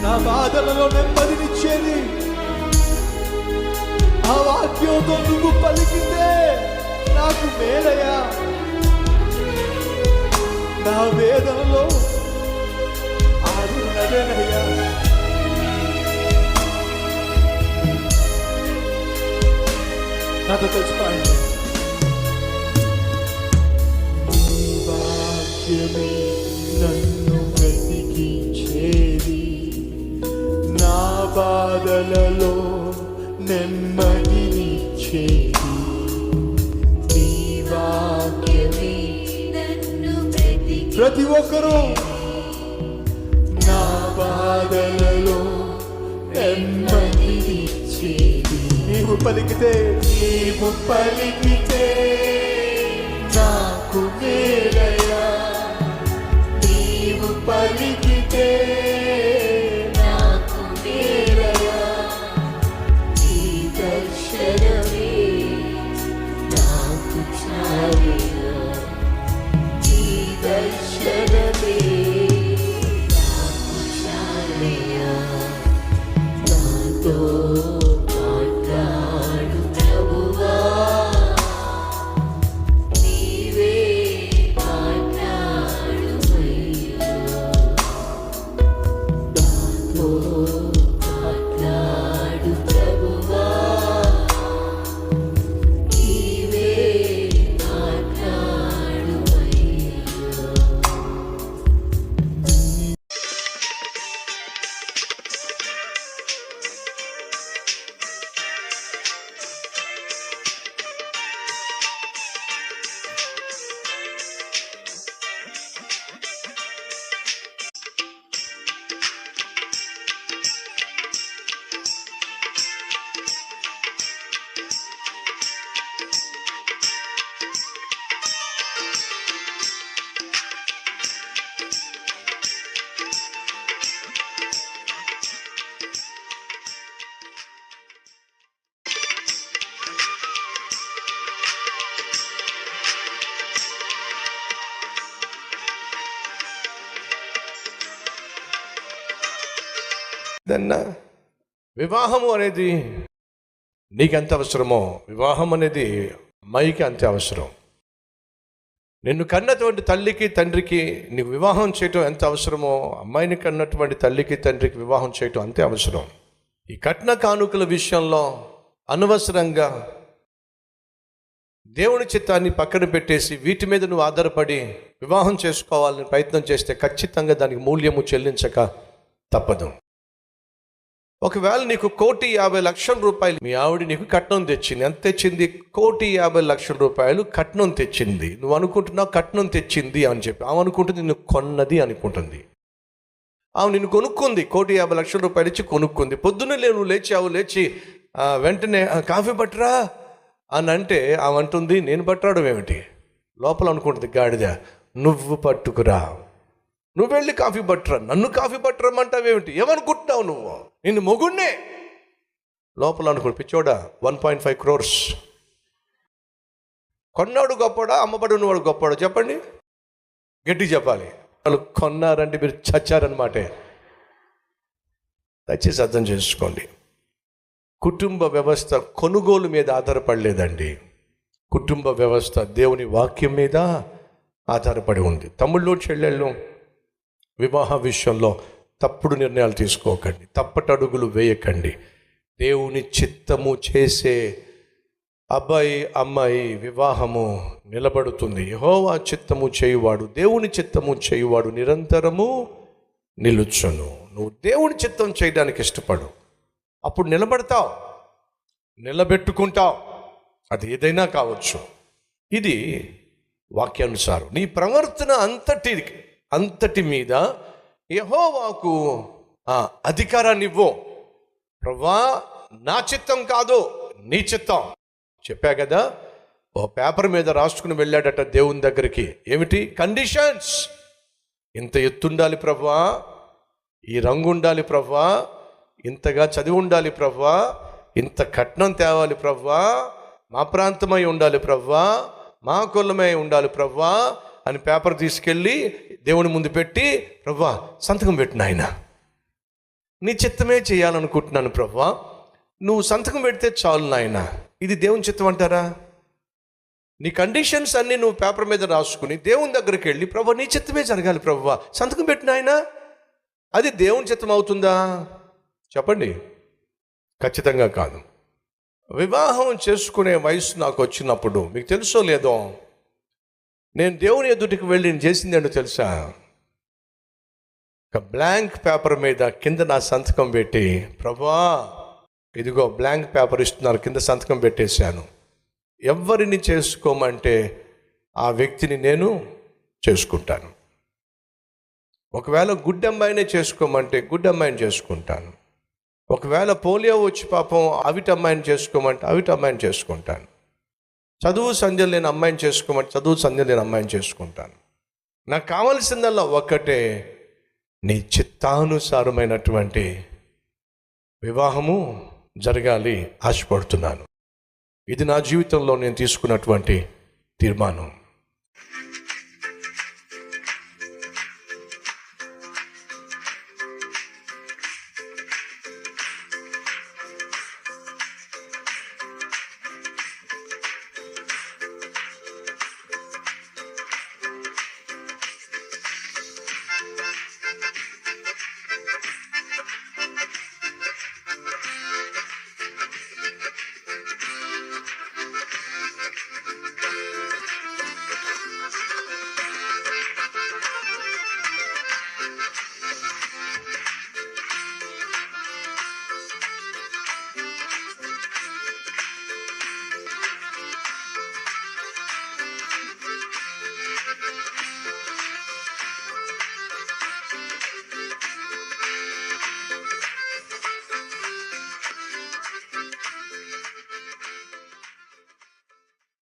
నా బాధలలో నెమ్మదినిచ్చేది. ఆ వాక్యంతో నువ్వు పలికితే నాకు మేలయ్యా. నా వేదనలో ఆరున్నదేనయ్యా. నాతో తెలుసుకోండి. నీ వాక్యమే నన్ను బ్రతికించేది, నా బాధలలో నెమ్మదినిచ్చేది. నీ వాక్యమే నన్ను ప్రతి ఒక్కరూ నా బాధలలో నెమ్మదినిచ్చేది. నీవు పలికితే నాకు మేలయ్యా. నీవు పలికితే నాకు మేలయ్యా. ఈ దర్శనమే నాకు చాలయ్యా. ఈ దర్శనమే నాకు చాలయ్యా. నాతో వివాహము అనేది నీకెంత అవసరమో, వివాహం అనేది అమ్మాయికి అంతే అవసరం. నిన్ను కన్నటువంటి తల్లికి తండ్రికి నీకు వివాహం చేయటం ఎంత అవసరమో, అమ్మాయిని కన్నటువంటి తల్లికి తండ్రికి వివాహం చేయటం అంతే అవసరం. ఈ కట్న కానుకల విషయంలో అనవసరంగా దేవుని చిత్తాన్ని పక్కన పెట్టేసి వీటి మీద నువ్వు ఆధారపడి వివాహం చేసుకోవాలని ప్రయత్నం చేస్తే ఖచ్చితంగా దానికి మూల్యము చెల్లించక తప్పదు. ఒకవేళ నీకు 1,50,00,000 రూపాయలు మీ ఆవిడ నీకు కట్నం తెచ్చింది. ఎంత తెచ్చింది? 1,50,00,000 రూపాయలు కట్నం తెచ్చింది. నువ్వు అనుకుంటున్నావు కట్నం తెచ్చింది అని చెప్పి. ఆమె అనుకుంటుంది నిన్ను కొన్నది అనుకుంటుంది. ఆమె నిన్ను కొనుక్కుంది, 1,50,00,000 రూపాయలు ఇచ్చి కొనుక్కుంది. పొద్దున్నే నువ్వు లేచావు, లేచి వెంటనే కాఫీ పట్టరా అని అంటే ఆమె అంటుంది నేను పట్టరావడం ఏమిటి? లోపల అనుకుంటుంది గాడిద, నువ్వు పట్టుకురా, నువ్వు వెళ్ళి కాఫీ పట్టరా, నన్ను కాఫీ పట్టరమంటావేమిటి? ఏమనుకుంటున్నావు నువ్వు? నిన్ను మొగుణ్ణే. లోపల అనుకుంటు పిచ్చోడా, 1.5 crores కొన్నాడు గొప్పడా, అమ్మబడి ఉన్నవాడు గొప్పవాడు? చెప్పండి, గట్టి చెప్పాలి. వాళ్ళు కొన్నారంటే మీరు చచ్చారనమాటే. దయచేసి అర్థం చేసుకోండి. కుటుంబ వ్యవస్థ కొనుగోలు మీద ఆధారపడలేదండి. కుటుంబ వ్యవస్థ దేవుని వాక్యం మీద ఆధారపడి ఉంది. తమ్ముళ్ళు చెల్లెళ్ళు, వివాహ విషయంలో తప్పుడు నిర్ణయాలు తీసుకోకండి, తప్పటడుగులు వేయకండి. దేవుని చిత్తము చేసే అబ్బాయి అమ్మాయి వివాహము నిలబడుతుంది. యెహోవా చిత్తము చేయువాడు, దేవుని చిత్తము చేయువాడు నిరంతరము నిలుచును. నువ్వు దేవుని చిత్తం చేయడానికి ఇష్టపడు, అప్పుడు నిలబడతావు, నిలబెట్టుకుంటావు. అది ఏదైనా కావచ్చు. ఇది వాక్యానుసారం. నీ ప్రవర్తన అంతటి మీద యెహోవాకు అధికారాన్ని ఇవ్వు. ప్రభువా, నా చిత్తం కాదు నీ చిత్తం. చెప్పా కదా, ఓ పేపర్ మీద రాసుకుని వెళ్ళాడట దేవుని దగ్గరికి. ఏమిటి కండిషన్స్? ఇంత ఎత్తుండాలి ప్రభువా, ఈ రంగు ఉండాలి ప్రభువా, ఇంతగా చదివి ఉండాలి ప్రభువా, ఇంత కట్నం తేవాలి ప్రభువా, మా ప్రాంతమై ఉండాలి ప్రభువా, మా కులమై ఉండాలి ప్రభువా అని పేపర్ తీసుకెళ్ళి దేవుని ముందు పెట్టి, ప్రభువా సంతకం పెట్టిన ఆయన నీ చిత్తమే చేయాలనుకుంటున్నాను ప్రభువా, నువ్వు సంతకం పెడితే చాలు నాయన. ఇది దేవుని చిత్తం అంటారా? నీ కండిషన్స్ అన్నీ నువ్వు పేపర్ మీద రాసుకుని దేవుని దగ్గరికి వెళ్ళి, ప్రభు నీ చిత్తమే జరగాలి ప్రభువా, సంతకం పెట్టిన ఆయన, అది దేవుని చిత్తం అవుతుందా? చెప్పండి. ఖచ్చితంగా కాదు. వివాహం చేసుకునే వయసు నాకు వచ్చినప్పుడు మీకు తెలుసో లేదో, నేను దేవుని ఎదుటికి వెళ్ళి నేను చేసింది ఏంటో తెలుసా? ఒక బ్లాంక్ పేపర్ మీద కింద నా సంతకం పెట్టి, ప్రభువా ఇదిగో బ్లాంక్ పేపర్ ఇస్తున్నారు, కింద సంతకం పెట్టేశాను. ఎవరిని చేసుకోమంటే ఆ వ్యక్తిని నేను చేసుకుంటాను. ఒకవేళ గుడ్ అమ్మాయినే చేసుకోమంటే గుడ్ అమ్మాయిని చేసుకుంటాను. ఒకవేళ పోలియో వచ్చి పాపం అవిటి అమ్మాయిని చేసుకోమంటే అవిటి అమ్మాయిని చేసుకుంటాను. చదువు సంధ్య లేని అమ్మాయిని చేసుకోమంటే చదువు సంధ్య లేని అమ్మాయిని చేసుకుంటాను. నాకు కావలసిందల్లా ఒక్కటే, నీ చిత్తానుసారమైనటువంటి వివాహము జరగాలి ఆశపడుతున్నాను. ఇది నా జీవితంలో నేను తీసుకున్నటువంటి తీర్మానం.